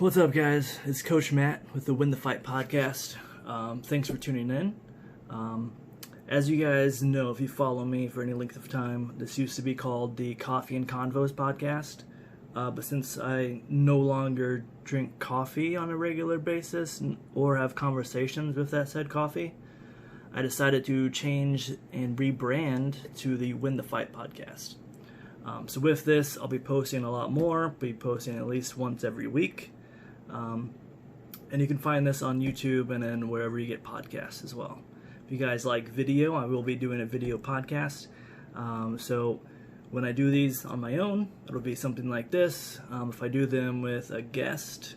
What's up, guys? It's Coach Matt with the Win the Fight podcast. Thanks for tuning in. As you guys know, if you follow me for any length of time, this used to be called the Coffee and Convos podcast. But since I no longer drink coffee on a regular basis or have conversations with that said coffee, I decided to change and rebrand to the Win the Fight podcast. So with this, I'll be posting a lot more, be posting at least once every week. And you can find this on YouTube and then wherever you get podcasts as well. If you guys like video, I will be doing a video podcast. So when I do these on my own, it'll be something like this. If I do them with a guest,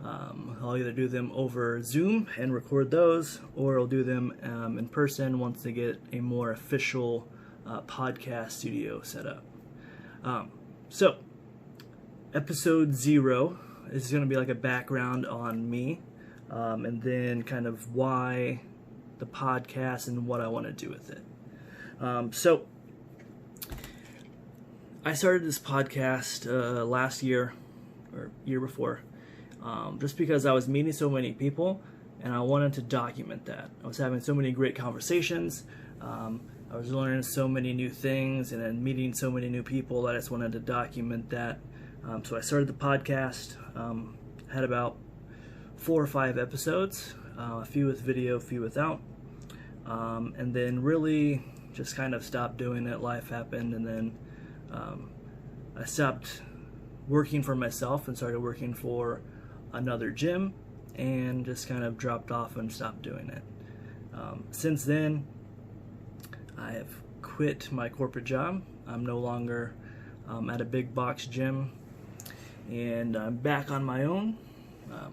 I'll either do them over Zoom and record those, or I'll do them in person once they get a more official podcast studio set up. So, episode 0 is going to be like a background on me, and then kind of why the podcast and what I want to do with it. So, I started this podcast last year, or year before, just because I was meeting so many people, and I wanted to document that. I was having so many great conversations, I was learning so many new things, and then meeting so many new people that I just wanted to document that. So I started the podcast, had about 4 or 5 episodes, a few with video, a few without, and then really just kind of stopped doing it. Life happened, and then I stopped working for myself and started working for another gym, and just kind of dropped off and stopped doing it. Since then, I have quit my corporate job. I'm no longer at a big box gym, and I'm back on my own.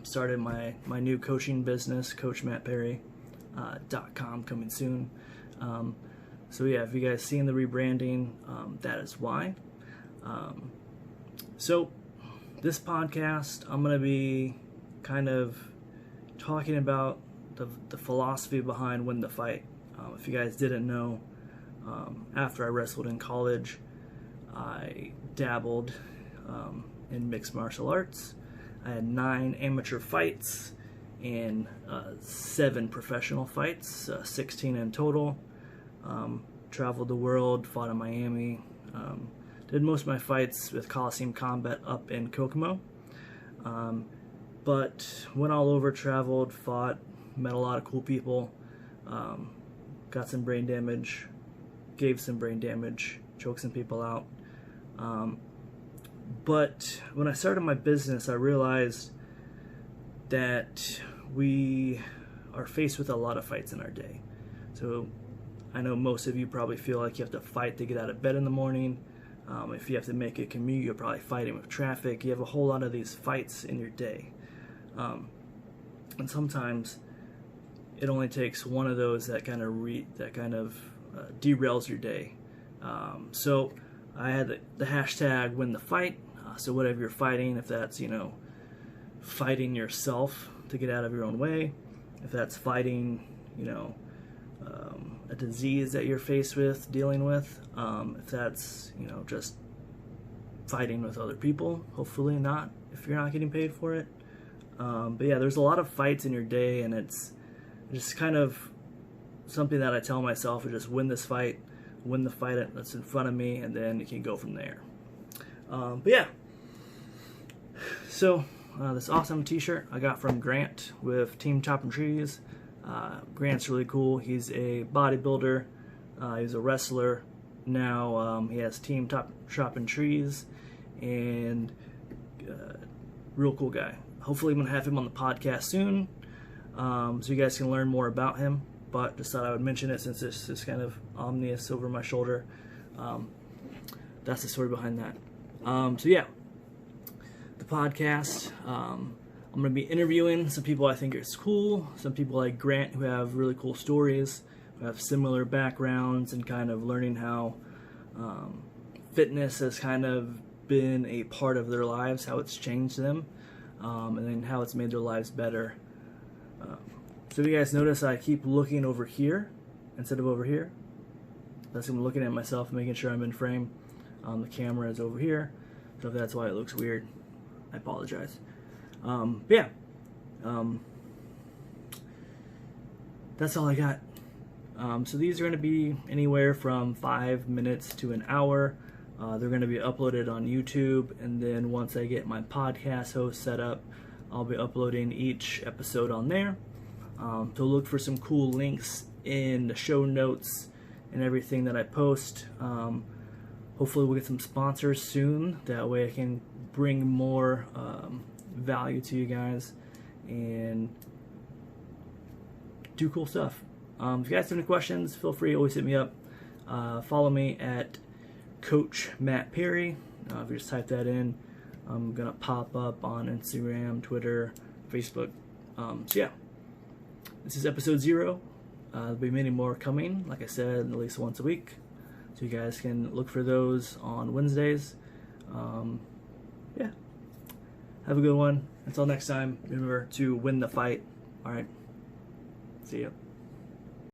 Started my new coaching business, CoachMattPerry.com, coming soon. So yeah, if you guys seen the rebranding, that is why. So this podcast, I'm going to be kind of talking about the philosophy behind Win the Fight. If you guys didn't know, after I wrestled in college, I dabbled in mixed martial arts. I had 9 amateur fights and 7 professional fights, 16 in total. Traveled the world, fought in Miami. Did most of my fights with Coliseum Combat up in Kokomo. But went all over, traveled, fought, met a lot of cool people. Got some brain damage, gave some brain damage, choked some people out. But when I started my business, I realized that we are faced with a lot of fights in our day. So I know most of you probably feel like you have to fight to get out of bed in the morning. If you have to make a commute, you're probably fighting with traffic. You have a whole lot of these fights in your day. And sometimes it only takes one of those that kind of derails your day. So I had the hashtag Win the Fight. So whatever you're fighting, if that's fighting yourself to get out of your own way, if that's fighting a disease that you're faced with, dealing with, if that's just fighting with other people, hopefully not if you're not getting paid for it. But yeah, there's a lot of fights in your day, and it's just kind of something that I tell myself is just win this fight, win the fight that's in front of me, and then you can go from there. But yeah, so this awesome t-shirt I got from Grant with Team Chopping Trees. Grant's really cool. He's a bodybuilder, he's a wrestler now. He has Team Chopping Trees, and real cool guy. Hopefully I'm going to have him on the podcast soon, so you guys can learn more about him, but just thought I would mention it since this is kind of ominous over my shoulder. That's the story behind that. So yeah, the podcast, I'm going to be interviewing some people I think is cool, some people like Grant who have really cool stories, who have similar backgrounds, and kind of learning how fitness has kind of been a part of their lives, how it's changed them, and then how it's made their lives better. So if you guys notice, I keep looking over here instead of over here. That's I'm looking at myself, making sure I'm in frame. The camera is over here, so if that's why it looks weird, I apologize. Yeah, that's all I got. So these are going to be anywhere from 5 minutes to an hour. They're going to be uploaded on YouTube, and then once I get my podcast host set up, I'll be uploading each episode on there. So look for some cool links in the show notes and everything that I post. Hopefully we'll get some sponsors soon. That way I can bring more value to you guys and do cool stuff. If you guys have any questions, feel free to always hit me up. Follow me at Coach Matt Perry. If you just type that in, I'm gonna pop up on Instagram, Twitter, Facebook. So yeah, this is episode 0. There'll be many more coming, like I said, at least once a week. So you guys can look for those on Wednesdays. Yeah, have a good one. Until next time, remember to win the fight. All right, see ya.